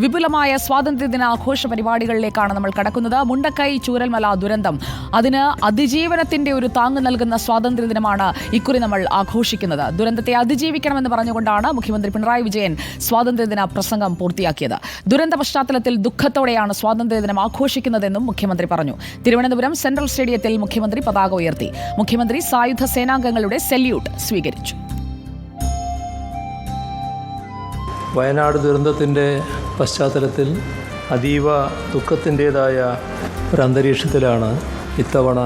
വിപുലമായ സ്വാതന്ത്ര്യദിന ആഘോഷ പരിപാടികളിലേക്കാണ് നമ്മൾ കടക്കുന്നത്. മുണ്ടക്കൈ ചൂരൽമല ദുരന്തം, അതിന് അതിജീവനത്തിന്റെ ഒരു താങ്ങ് നൽകുന്ന സ്വാതന്ത്ര്യദിനമാണ് ഇക്കുറി നമ്മൾ ആഘോഷിക്കുന്നത്. ദുരന്തത്തെ അതിജീവിക്കണമെന്ന് പറഞ്ഞുകൊണ്ടാണ് മുഖ്യമന്ത്രി പിണറായി വിജയൻ സ്വാതന്ത്ര്യദിന പ്രസംഗം പൂർത്തിയാക്കിയത്. ദുരന്ത പശ്ചാത്തലത്തിൽ ദുഃഖത്തോടെയാണ് സ്വാതന്ത്ര്യദിനം ആഘോഷിക്കുന്നതെന്നും മുഖ്യമന്ത്രി പറഞ്ഞു. തിരുവനന്തപുരം സെൻട്രൽ സ്റ്റേഡിയത്തിൽ മുഖ്യമന്ത്രി പതാക ഉയർത്തി. മുഖ്യമന്ത്രി സായുധ സേനാംഗങ്ങളുടെ സല്യൂട്ട് സ്വീകരിച്ചു. വയനാട് ദുരന്തത്തിൻ്റെ പശ്ചാത്തലത്തിൽ അതീവ ദുഃഖത്തിൻ്റേതായ ഒരു അന്തരീക്ഷത്തിലാണ് ഇത്തവണ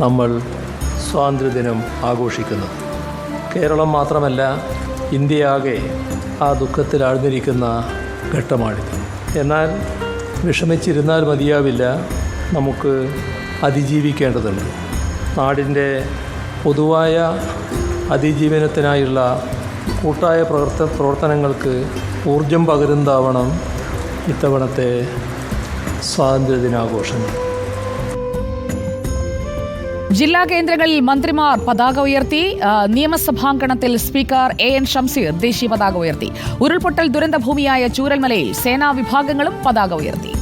നമ്മൾ സ്വാതന്ത്ര്യദിനം ആഘോഷിക്കുന്നത്. കേരളം മാത്രമല്ല, ഇന്ത്യയാകെ ആ ദുഃഖത്തിൽ ആഴ്ന്നിരിക്കുന്ന ഘട്ടമാണിത്. എന്നാൽ വിഷമിച്ചിരുന്നാൽ മതിയാവില്ല, നമുക്ക് അതിജീവിക്കേണ്ടതുണ്ട്. നാടിൻ്റെ പൊതുവായ അതിജീവനത്തിനായുള്ള കൂട്ടായ പ്രവർത്തനങ്ങൾക്ക് ഊർജം പകരുന്നതാവണം ഇത്തവണത്തെ സ്വാതന്ത്ര്യദിനാഘോഷങ്ങൾ. ജില്ലാ കേന്ദ്രങ്ങളിൽ മന്ത്രിമാർ പതാക ഉയർത്തി. നിയമസഭാങ്കണത്തിൽ സ്പീക്കർ എൻ ഷംസീർ ദേശീയ പതാക ഉയർത്തി. ഉരുൾപൊട്ടൽ ദുരന്തഭൂമിയായ ചൂരൽമലയിൽ സേനാ വിഭാഗങ്ങളും പതാക ഉയർത്തി.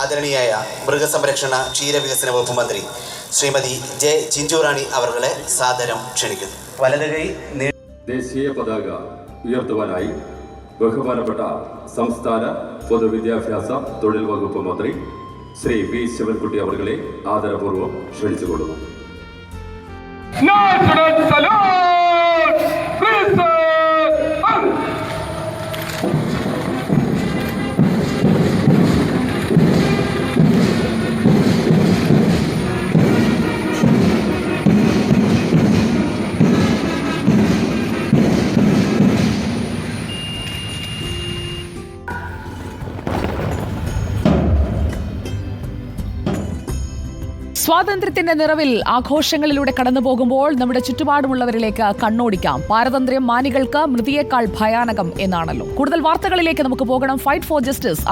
ആദരണീയായ മൃഗസംരക്ഷണ ക്ഷീരവികസന വകുപ്പ് മന്ത്രി ശ്രീമതി ജെ ചിഞ്ചുറാണി അവരുടെ സാദരം ക്ഷണിക്കുന്നു. വലതുകൈ ദേശീയ പതാക ഉയർത്തുവാനായി ബഹുമാനപ്പെട്ട സംസ്ഥാന പൊതുവിദ്യാഭ്യാസ തൊഴിൽ വകുപ്പ് മന്ത്രി ശ്രീ വി ശിവൻകുട്ടി അവരെ ആദരപൂർവ്വം ക്ഷണിച്ചുകൊള്ളുന്നു. സ്വാതന്ത്ര്യത്തിന്റെ നിറവിൽ ആഘോഷങ്ങളിലൂടെ കടന്നുപോകുമ്പോൾ നമ്മുടെ ചുറ്റുപാടുമുള്ളവരിലേക്ക് കണ്ണോടിക്കാം. പാരതന്ത്ര്യം മാനികൾക്ക് മൃതിയേക്കാൾ ഭയാനകം എന്നാണല്ലോ. കൂടുതൽ വാർത്തകളിലേക്ക് നമുക്ക് പോകണം. Fight for justice